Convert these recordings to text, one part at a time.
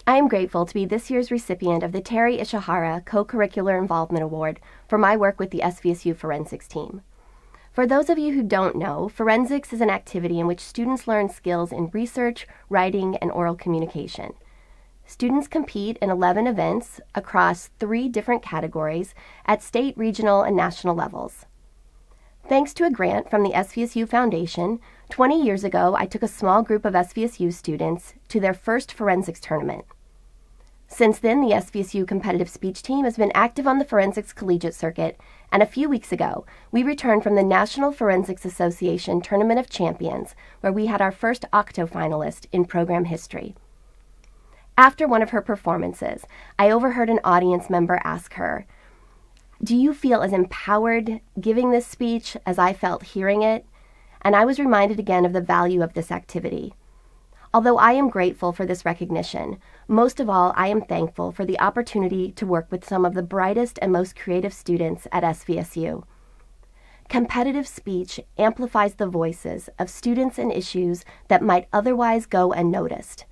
I am grateful to be this year's recipient of the Terry Ishihara Co-Curricular Involvement Award for my work with the SVSU Forensics team. For those of you who don't know, forensics is an activity in which students learn skills in research, writing, and oral communication. Students compete in 11 events across 3 different categories at state, regional, and national levels. Thanks to a grant from the SVSU Foundation, 20 years ago I took a small group of SVSU students to their first forensics tournament. Since then, the SVSU competitive speech team has been active on the forensics collegiate circuit, and a few weeks ago, we returned from the National Forensics Association Tournament of Champions, where we had our first octo finalist in program history. After one of her performances, I overheard an audience member ask her, "Do you feel as empowered giving this speech as I felt hearing it?" And I was reminded again of the value of this activity. Although I am grateful for this recognition, most of all, I am thankful for the opportunity to work with some of the brightest and most creative students at SVSU. Competitive speech amplifies the voices of students and issues that might otherwise go unnoticed.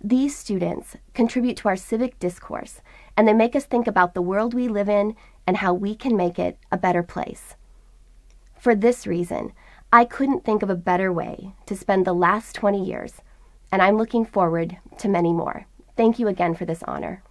These students contribute to our civic discourse, and they make us think about the world we live in and how we can make it a better place. For this reason, I couldn't think of a better way to spend the last 20 years, and I'm looking forward to many more. Thank you again for this honor.